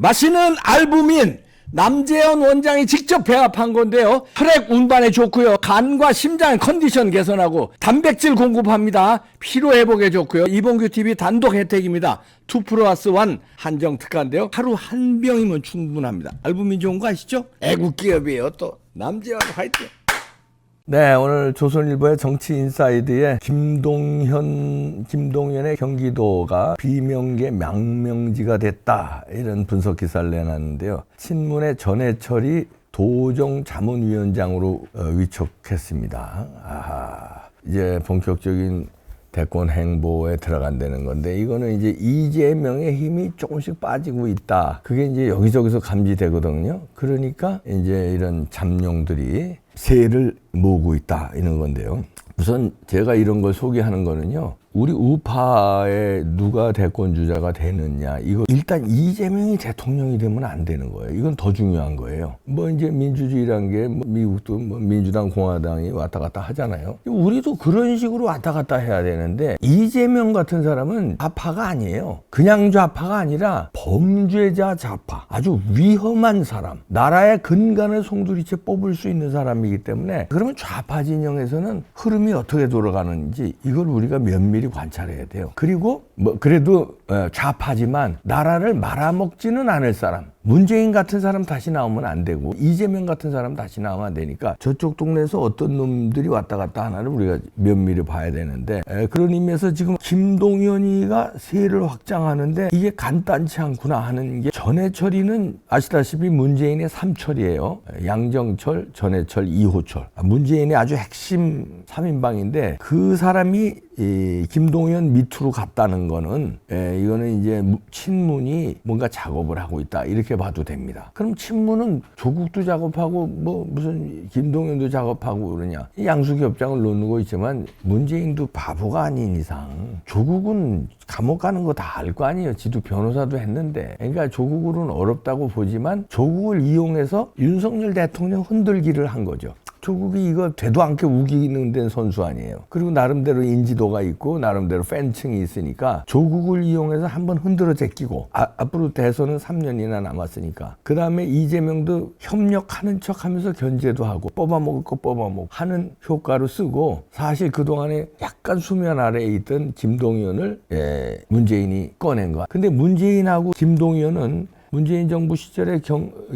마시는 알부민 남재현 원장이 직접 배합한 건데요. 혈액 운반에 좋고요. 간과 심장 컨디션 개선하고 단백질 공급합니다. 피로 회복에 좋고요. 이봉규 TV 단독 혜택입니다. 2+1 한정 특가인데요. 하루 한 병이면 충분합니다. 알부민 좋은 거 아시죠? 애국 기업이에요. 또 남재현 화이팅. 네, 오늘 조선일보의 정치인사이드에 김동연의 경기도가 비명계 망명지가 됐다, 이런 분석 기사를 내놨는데요. 친문의 전해철이 도정 자문위원장으로 위촉했습니다. 이제 본격적인 대권 행보에 들어간다는 건데, 이거는 이제 이재명의 힘이 조금씩 빠지고 있다, 그게 이제 여기저기서 감지되거든요. 그러니까 이제 이런 잠룡들이 세를 모으고 있다, 이런 건데요. 우선 제가 이런 걸 소개하는 거는요, 우리 우파에 누가 대권 주자가 되느냐, 이거 일단 이재명이 대통령이 되면 안 되는 거예요. 이건 더 중요한 거예요. 뭐 이제 민주주의란 게 미국도 민주당 공화당이 왔다 갔다 하잖아요. 우리도 그런 식으로 왔다 갔다 해야 되는데, 이재명 같은 사람은 좌파가 아니에요. 그냥 좌파가 아니라 범죄자 좌파, 아주 위험한 사람, 나라의 근간을 송두리째 뽑을 수 있는 사람이기 때문에, 그러면 좌파 진영에서는 흐름이 어떻게 돌아가는지 이걸 우리가 면밀히 관찰해야 돼요. 그리고 그래도 좌파지만 나라를 말아먹지는 않을 사람, 문재인 같은 사람 다시 나오면 안 되고, 이재명 같은 사람 다시 나오면 안 되니까, 저쪽 동네에서 어떤 놈들이 왔다 갔다 하나를 우리가 면밀히 봐야 되는데, 그런 의미에서 지금 김동연이가 세를 확장하는데 이게 간단치 않구나 하는 게, 전해철이는 아시다시피 문재인의 삼철이에요. 양정철, 전해철, 이호철. 문재인의 아주 핵심 3인방인데, 그 사람이 김동연 밑으로 갔다는 거는, 이거는 이제 친문이 뭔가 작업을 하고 있다, 이렇게 봐도 됩니다. 그럼 친문은 조국도 작업하고 뭐 무슨 김동연도 작업하고 그러냐, 양수협장을 놓는 있지만 문재인도 바보가 아닌 이상 조국은 감옥 가는 거 다 알 거 아니에요. 지도 변호사도 했는데. 그러니까 조국으로는 어렵다고 보지만, 조국을 이용해서 윤석열 대통령 흔들기를 한 거죠. 조국이 이거 되도 않게 우기는 된 선수 아니에요. 그리고 나름대로 인지도가 있고 나름대로 팬층이 있으니까 조국을 이용해서 한번 흔들어 제끼고, 앞으로 대선은 3년이나 남았으니까, 그 다음에 이재명도 협력하는 척하면서 견제도 하고, 뽑아먹을 거 뽑아먹고 하는 효과로 쓰고, 사실 그동안에 약간 수면 아래에 있던 김동연을 문재인이 꺼낸 거야. 근데 문재인하고 김동연은 문재인 정부 시절에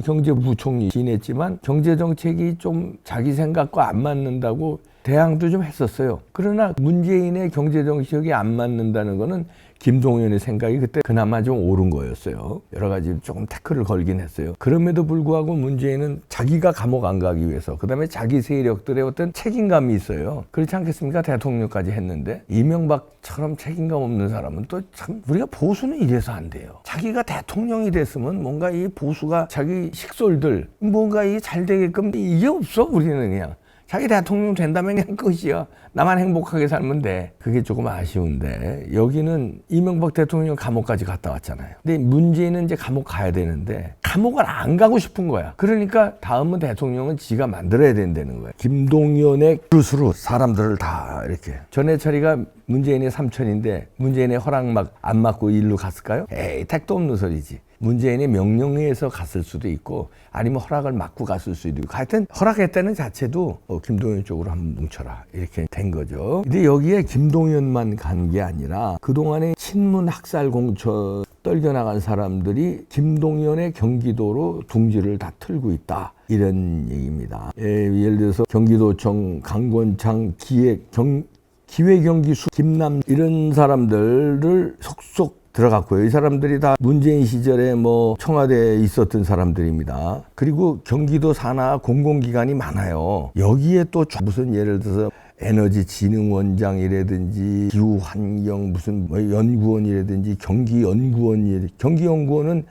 경제부총리 지냈지만 경제정책이 좀 자기 생각과 안 맞는다고 대항도 좀 했었어요. 그러나 문재인의 경제정책이 안 맞는다는 거는 김동연의 생각이 그때 그나마 좀 옳은 거였어요. 여러 가지 조금 태클을 걸긴 했어요. 그럼에도 불구하고 문재인은 자기가 감옥 안 가기 위해서, 그 다음에 자기 세력들의 어떤 책임감이 있어요. 그렇지 않겠습니까? 대통령까지 했는데. 이명박처럼 책임감 없는 사람은 또 참, 우리가 보수는 이래서 안 돼요. 자기가 대통령이 됐으면 뭔가 이 보수가 자기 식솔들 뭔가 이 잘 되게끔, 이게 없어. 우리는 그냥 자기 대통령 된다면 그냥 끝이야. 나만 행복하게 살면 돼. 그게 조금 아쉬운데, 여기는 이명박 대통령 감옥까지 갔다 왔잖아요. 근데 문재인은 이제 감옥 가야 되는데 감옥을 안 가고 싶은 거야. 그러니까 다음은 대통령은 지가 만들어야 된다는 거야. 김동연의 그릇으로 사람들을 다 이렇게. 전해철이가 문재인의 삼촌인데 문재인의 허락 안 맞고 일로 갔을까요? 에이, 택도 없는 소리지. 문재인의 명령에서 갔을 수도 있고, 아니면 허락을 맞고 갔을 수도 있고, 하여튼 허락했다는 자체도 김동연 쪽으로 한번 뭉쳐라, 이렇게 된 거죠. 근데 여기에 김동연만 간 게 아니라 그동안에 친문 학살 공처 떨겨나간 사람들이 김동연의 경기도로 둥지를 다 틀고 있다, 이런 얘기입니다. 예를 들어서 경기도청 강권창 기회경기수 김남, 이런 사람들을 속속 들어갔고요. 이 사람들이 다 문재인 시절에 뭐 청와대에 있었던 사람들입니다. 그리고 경기도 산하 공공기관이 많아요. 여기에 또 무슨 예를 들어서 에너지진흥원장이라든지 기후환경 무슨 뭐 연구원이라든지 경기연구원은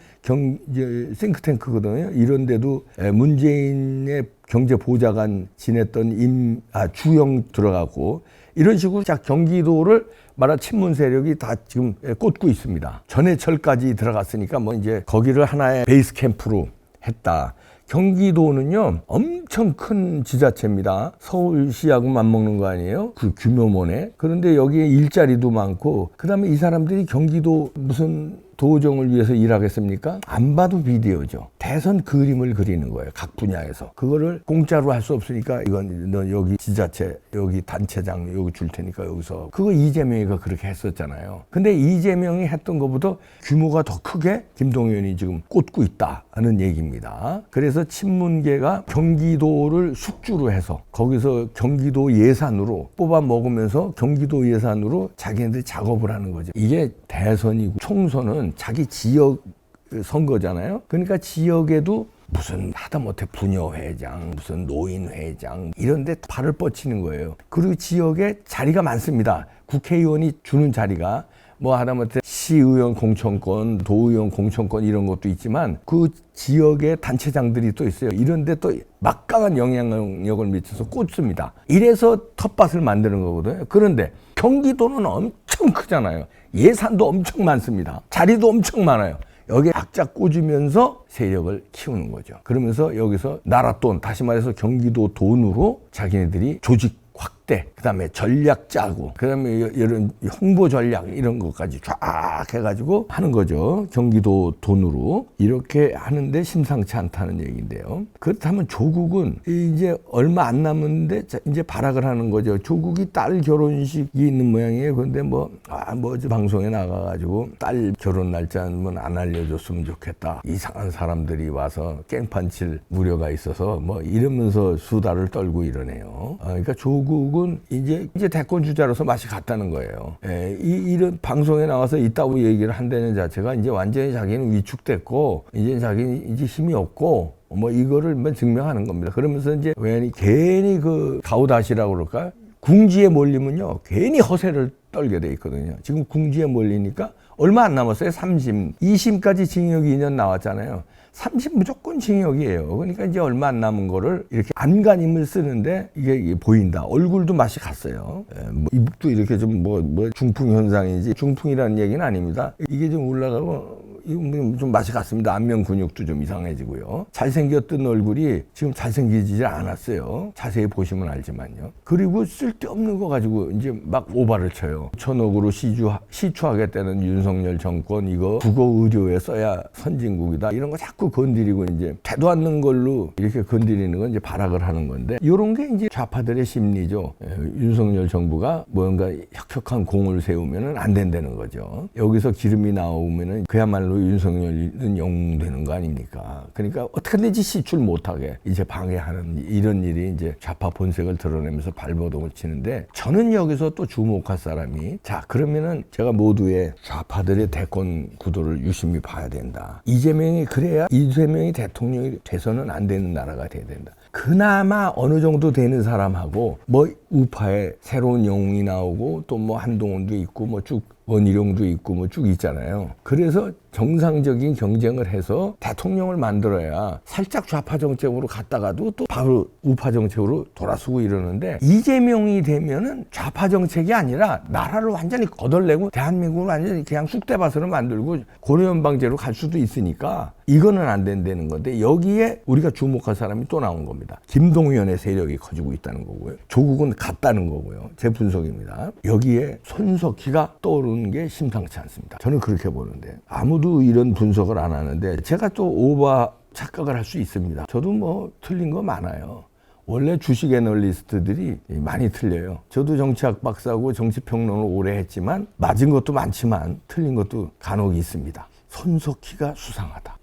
싱크탱크거든요. 이런데도 문재인의 경제보좌관 지냈던 주영 들어가고, 이런 식으로 자 경기도를 말한 친문 세력이 다 지금 꽂고 있습니다. 전해철까지 들어갔으니까 뭐 이제 거기를 하나의 베이스 캠프로 했다. 경기도는요 엄청 큰 지자체입니다. 서울시하고 맞먹는 거 아니에요? 그 규모면에. 그런데 여기에 일자리도 많고, 그 다음에 이 사람들이 경기도 무슨 도정을 위해서 일하겠습니까? 안 봐도 비디오죠. 대선 그림을 그리는 거예요. 각 분야에서. 그거를 공짜로 할 수 없으니까 이건 너 여기 지자체, 여기 단체장 여기 줄 테니까 여기서. 그거 이재명이가 그렇게 했었잖아요. 근데 이재명이 했던 것보다 규모가 더 크게 김동연이 지금 꽂고 있다는 얘기입니다. 그래서 친문계가 경기도를 숙주로 해서 거기서 경기도 예산으로 뽑아 먹으면서 경기도 예산으로 자기네들이 작업을 하는 거죠. 이게 대선이고 총선은 자기 지역 선거잖아요. 그러니까 지역에도 무슨 하다못해 부녀회장, 무슨 노인회장 이런 데 발을 뻗치는 거예요. 그리고 지역에 자리가 많습니다. 국회의원이 주는 자리가 뭐 하다못해 시의원 공천권, 도의원 공천권 이런 것도 있지만 그 지역의 단체장들이 또 있어요. 이런 데 또 막강한 영향력을 미쳐서 꽂습니다. 이래서 텃밭을 만드는 거거든요. 그런데 경기도는 엄청 크잖아요. 예산도 엄청 많습니다. 자리도 엄청 많아요. 여기에 각자 꽂으면서 세력을 키우는 거죠. 그러면서 여기서 나라 돈, 다시 말해서 경기도 돈으로 자기네들이 조직 확대, 그 다음에 전략 짜고, 그 다음에 이런 홍보 전략 이런 것까지 쫙 해가지고 하는 거죠. 경기도 돈으로. 이렇게 하는데 심상치 않다는 얘기인데요. 그렇다면 조국은 이제 얼마 안 남았는데 이제 발악을 하는 거죠. 조국이 딸 결혼식이 있는 모양이에요. 그런데 뭐지 방송에 나가가지고 딸 결혼 날짜는 안 알려줬으면 좋겠다. 이상한 사람들이 와서 깽판 칠 우려가 있어서 뭐 이러면서 수다를 떨고 이러네요. 그러니까 조국은 이제 대권 주자로서 맛이 갔다는 거예요. 이런 방송에 나와서 있다고 얘기를 한다는 자체가 이제 완전히 자기는 위축됐고 이제 자기는 이제 힘이 없고 뭐 이거를 증명하는 겁니다. 그러면서 이제 괜히 그 가오다시라고 그럴까? 궁지에 몰리면요 괜히 허세를 떨게 돼 있거든요. 지금 궁지에 몰리니까 얼마 안 남았어요. 3심, 2심까지 징역 2년 나왔잖아요. 3심 무조건 징역이에요. 그러니까 이제 얼마 안 남은 거를 이렇게 안간힘을 쓰는데 이게 보인다. 얼굴도 맛이 갔어요. 뭐 이북도 이렇게 좀 중풍 현상인지 중풍이라는 얘기는 아닙니다. 이게 좀 올라가고 좀 맛이 갔습니다. 안면 근육도 좀 이상해지고요. 잘생겼던 얼굴이 지금 잘생기지 않았어요. 자세히 보시면 알지만요. 그리고 쓸데없는 거 가지고 이제 막 오바를 쳐요. 1,000억으로 시추하겠다는 윤석열 정권 이거 국어 의료에 써야 선진국이다. 이런 거 자꾸 건드리고 이제 되도 않는 걸로 이렇게 건드리는 건 이제 발악을 하는 건데 이런 게 이제 좌파들의 심리죠. 윤석열 정부가 뭔가 혁혁한 공을 세우면은 안 된다는 거죠. 여기서 기름이 나오면은 그야말로 윤석열은 영웅되는 거 아닙니까? 그러니까 어떻게든지 시출 못하게 이제 방해하는 이런 일이 이제 좌파 본색을 드러내면서 발버둥을 치는데 저는 여기서 또 주목할 사람이 자 그러면은 제가 모두의 좌파들의 대권 구도를 유심히 봐야 된다. 이재명이 대통령이 돼서는 안 되는 나라가 돼야 된다. 그나마 어느 정도 되는 사람하고 뭐 우파에 새로운 영웅이 나오고 또 뭐 한동훈도 있고 뭐 쭉 원희룡도 있고 뭐 쭉 있잖아요. 그래서 정상적인 경쟁을 해서 대통령을 만들어야 살짝 좌파 정책으로 갔다가도 또 바로 우파 정책으로 돌아서고 이러는데 이재명이 되면은 좌파 정책이 아니라 나라를 완전히 거덜내고 대한민국을 완전히 그냥 쑥대밭으로 만들고 고려연방제로 갈 수도 있으니까 이거는 안 된다는 건데 여기에 우리가 주목할 사람이 또 나온 겁니다. 김동연의 세력이 커지고 있다는 거고요. 조국은 같다는 거고요. 제 분석입니다. 여기에 손석희가 떠오르는 게 심상치 않습니다. 저는 그렇게 보는데 아무도 이런 분석을 안 하는데 제가 또 오바 착각을 할 수 있습니다. 저도 뭐 틀린 거 많아요. 원래 주식 애널리스트들이 많이 틀려요. 저도 정치학 박사고 정치평론을 오래 했지만 맞은 것도 많지만 틀린 것도 간혹 있습니다. 손석희가 수상하다.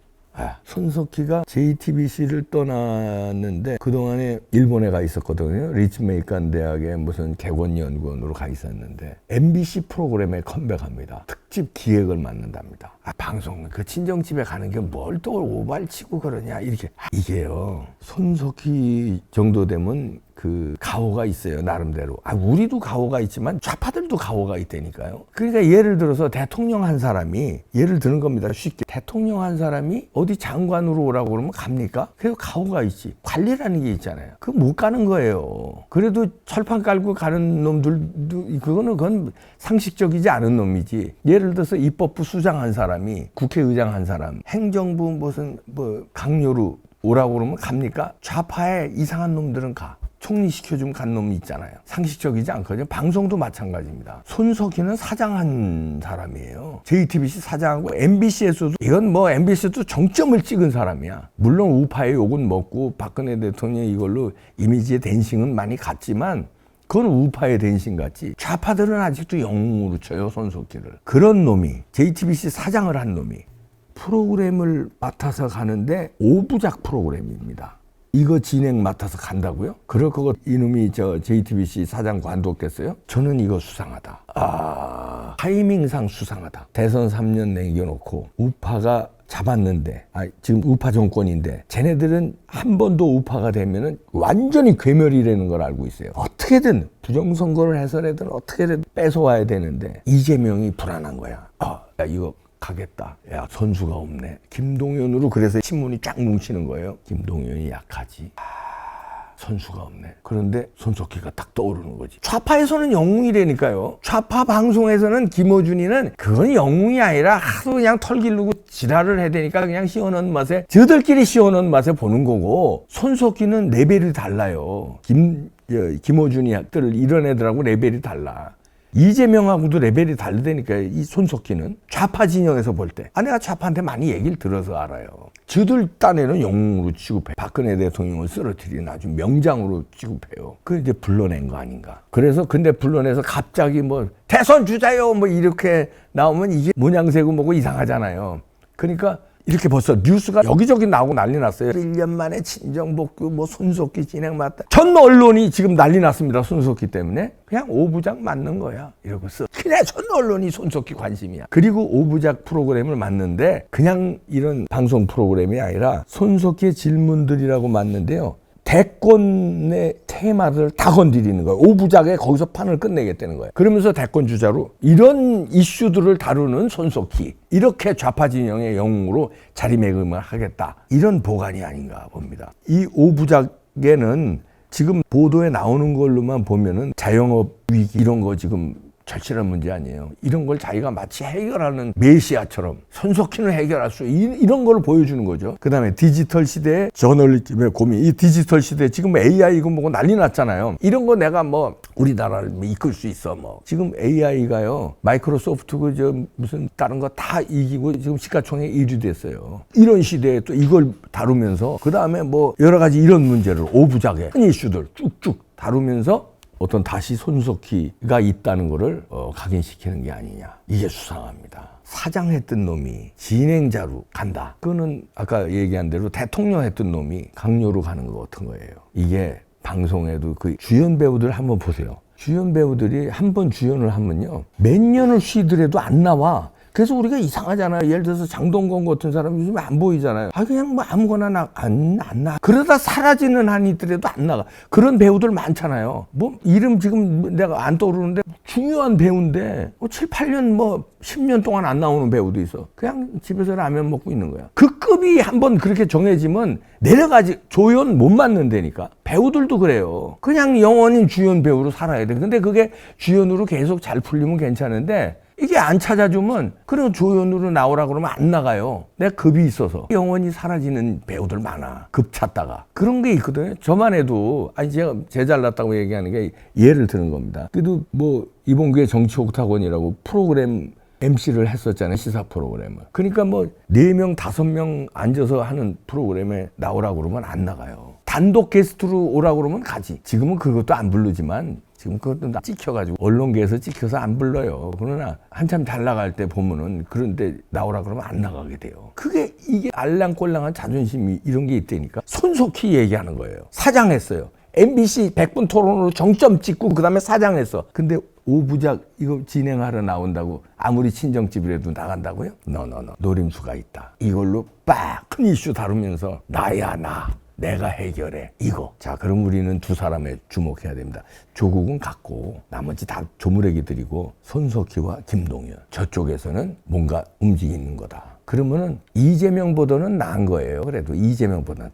손석희가 JTBC를 떠났는데 그동안에 일본에 가 있었거든요. 리츠메이칸 대학의 무슨 객원연구원으로 가 있었는데 MBC 프로그램에 컴백합니다. 특집 기획을 맡는답니다. 방송 그 친정집에 가는 게 뭘 또 오발치고 그러냐 이렇게 이게요. 손석희 정도 되면 그 가오가 있어요. 나름대로. 우리도 가오가 있지만 좌파들도 가오가 있다니까요. 그러니까 예를 들어서 대통령 한 사람이 예를 드는 겁니다. 쉽게. 대통령 한 사람이 어디 장관으로 오라고 그러면 갑니까? 그래서 가오가 있지. 관리라는 게 있잖아요. 그거 못 가는 거예요. 그래도 철판 깔고 가는 놈들도 그건 상식적이지 않은 놈이지. 예를 들어서 입법부 수장 한 사람이 국회의장 한 사람 행정부 무슨 강요로 오라고 그러면 갑니까? 좌파의 이상한 놈들은 가. 총리시켜주면 간 놈이 있잖아요. 상식적이지 않거든요. 방송도 마찬가지입니다. 손석희는 사장한 사람이에요. JTBC 사장하고 MBC에서도 이건 뭐 MBC도 정점을 찍은 사람이야. 물론 우파의 욕은 먹고 박근혜 대통령이 이걸로 이미지의 댄싱은 많이 갔지만 그건 우파의 댄싱 같지. 좌파들은 아직도 영웅으로 쳐요, 손석희를. 그런 놈이 JTBC 사장을 한 놈이 프로그램을 맡아서 가는데 5부작 프로그램입니다. 이거 진행 맡아서 간다고요? 그럴 거고 이놈이 저 JTBC 사장 관뒀겠어요? 저는 이거 수상하다. 타이밍상 수상하다. 대선 3년 남겨놓고 우파가 잡았는데 지금 우파 정권인데 쟤네들은 한 번 더 우파가 되면은 완전히 괴멸이라는 걸 알고 있어요. 어떻게든 부정선거를 해서라든 어떻게든 뺏어와야 되는데 이재명이 불안한 거야. 야 이거 가겠다. 야 선수가 없네. 김동연으로 그래서 신문이 쫙 뭉치는 거예요. 김동연이 약하지. 선수가 없네. 그런데 손석희가 딱 떠오르는 거지. 좌파에서는 영웅이라니까요. 좌파 방송에서는 김어준이는 그건 영웅이 아니라 하도 그냥 털 기르고 지랄을 해야 되니까 그냥 시원한 맛에 저들끼리 시원한 맛에 보는 거고 손석희는 레벨이 달라요. 김어준이 학들 이런 애들하고 레벨이 달라. 이재명하고도 레벨이 다르다니까. 이 손석희는 좌파 진영에서 볼 때 내가 좌파한테 많이 얘기를 들어서 알아요. 저들 딴에는 영웅으로 취급해. 박근혜 대통령을 쓰러뜨린 아주 명장으로 취급해요. 그걸 이제 불러낸 거 아닌가. 그래서 근데 불러내서 갑자기 뭐 대선 주자요 뭐 이렇게 나오면 이게 모양새고 뭐고 이상하잖아요. 그러니까 이렇게 벌써 뉴스가 여기저기 나오고 난리 났어요. 1년 만에 친정복구 뭐 손석희 진행 맡다. 전 언론이 지금 난리 났습니다. 손석희 때문에. 그냥 5부작 맞는 거야. 이러고서 그냥 전 언론이 손석희 관심이야. 그리고 5부작 프로그램을 맞는데 그냥 이런 방송 프로그램이 아니라 손석희의 질문들이라고 맞는데요. 대권의 테마를 다 건드리는 거예요. 5부작에 거기서 판을 끝내겠다는 거예요. 그러면서 대권 주자로 이런 이슈들을 다루는 손석희. 이렇게 좌파 진영의 영웅으로 자리매김을 하겠다. 이런 보관이 아닌가 봅니다. 이 5부작에는 지금 보도에 나오는 걸로만 보면은 자영업 위기 이런 거 지금 절실한 문제 아니에요. 이런 걸 자기가 마치 해결하는 메시아처럼 손석희는 해결할 수 이런 걸 보여주는 거죠. 그 다음에 디지털 시대의 저널리즘의 고민. 이 디지털 시대에 지금 AI고 뭐고 난리 났잖아요. 이런 거 내가 뭐 우리나라를 이끌 수 있어 뭐. 지금 AI가요. 마이크로소프트고 저 무슨 다른 거 다 이기고 지금 시가총액 1위 됐어요. 이런 시대에 또 이걸 다루면서 그 다음에 뭐 여러 가지 이런 문제를 5부작에 큰 이슈들 쭉쭉 다루면서 어떤 다시 손석희가 있다는 거를 각인시키는 게 아니냐. 이게 수상합니다. 사장했던 놈이 진행자로 간다. 그거는 아까 얘기한 대로 대통령 했던 놈이 강요로 가는 거 같은 거예요. 이게 방송에도 그 주연 배우들 한번 보세요. 주연 배우들이 한 번 주연을 하면요. 몇 년을 쉬더라도 안 나와. 그래서 우리가 이상하잖아요. 예를 들어서 장동건 같은 사람 요즘에 안 보이잖아요. 그냥 뭐 아무거나 안 나. 그러다 사라지는 한이 있더라도 안 나가. 그런 배우들 많잖아요. 뭐 이름 지금 내가 안 떠오르는데 중요한 배우인데 7, 8년 뭐 10년 동안 안 나오는 배우도 있어. 그냥 집에서 라면 먹고 있는 거야. 그 급이 한번 그렇게 정해지면 내려가지. 조연 못 맞는다니까. 배우들도 그래요. 그냥 영원히 주연 배우로 살아야 돼. 근데 그게 주연으로 계속 잘 풀리면 괜찮은데 이게 안 찾아주면 그리고 조연으로 나오라 그러면 안 나가요. 내가 급이 있어서. 영원히 사라지는 배우들 많아. 급 찾다가. 그런 게 있거든요. 저만 해도 제가 제 잘났다고 얘기하는 게 예를 드는 겁니다. 그래도 뭐 이봉규의 정치옥타곤이라고 프로그램 MC를 했었잖아요. 시사 프로그램을. 그러니까 뭐 4명, 5명 앉아서 하는 프로그램에 나오라고 그러면 안 나가요. 단독 게스트로 오라고 그러면 가지. 지금은 그것도 안 부르지만 지금 그것도 다 찍혀가지고 언론계에서 찍혀서 안 불러요. 그러나 한참 잘 나갈 때 보면은 그런데 나오라 그러면 안 나가게 돼요. 그게 이게 알랑꼴랑한 자존심이 이런 게 있다니까. 손석희 얘기하는 거예요. 사장했어요. MBC 100분 토론으로 정점 찍고 그 다음에 사장했어. 근데 5부작 이거 진행하러 나온다고 아무리 친정집이라도 나간다고요? 노노노. 노림수가 있다. 이걸로 빡 큰 이슈 다루면서 나야 나. 내가 해결해. 이거. 자, 그럼 우리는 두 사람에 주목해야 됩니다. 조국은 같고 나머지 다 조무래기들이고 손석희와 김동연. 저쪽에서는 뭔가 움직이는 거다. 그러면은 이재명보다는 나은 거예요. 그래도 이재명보다는.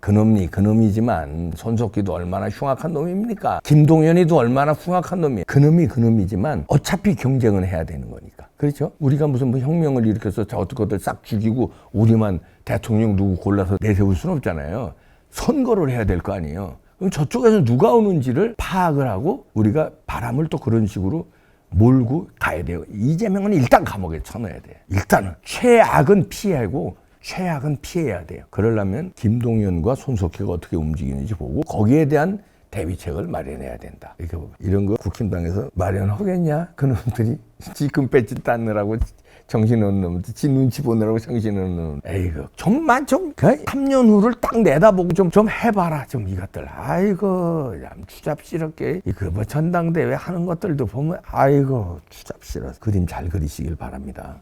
그놈이지만 손석희도 얼마나 흉악한 놈입니까? 김동연이도 얼마나 흉악한 놈이에요. 그놈이지만 어차피 경쟁은 해야 되는 거니까. 그렇죠? 우리가 무슨 뭐 혁명을 일으켜서 저것들 것들 싹 죽이고 우리만 대통령 누구 골라서 내세울 수는 없잖아요. 선거를 해야 될 거 아니에요. 그럼 저쪽에서 누가 오는지를 파악을 하고 우리가 바람을 또 그런 식으로 몰고 가야 돼요. 이재명은 일단 감옥에 쳐넣어야 돼요. 일단은 최악은 피하고 최악은 피해야 돼요. 그러려면 김동연과 손석희가 어떻게 움직이는지 보고 거기에 대한 대비책을 마련해야 된다. 이렇게 보면 이런 거 국힘당에서 마련하겠냐? 그놈들이 지금 배지 땄느라고 정신없는 놈들, 지 눈치 보느라고 정신없는 놈. 에이그 좀만 좀 3년 후를 딱 내다보고 좀 해봐라 좀 이것들. 아이고 참 추잡스럽게 이거 뭐 전당대회 하는 것들도 보면 아이고 추잡스러워. 그림 잘 그리시길 바랍니다.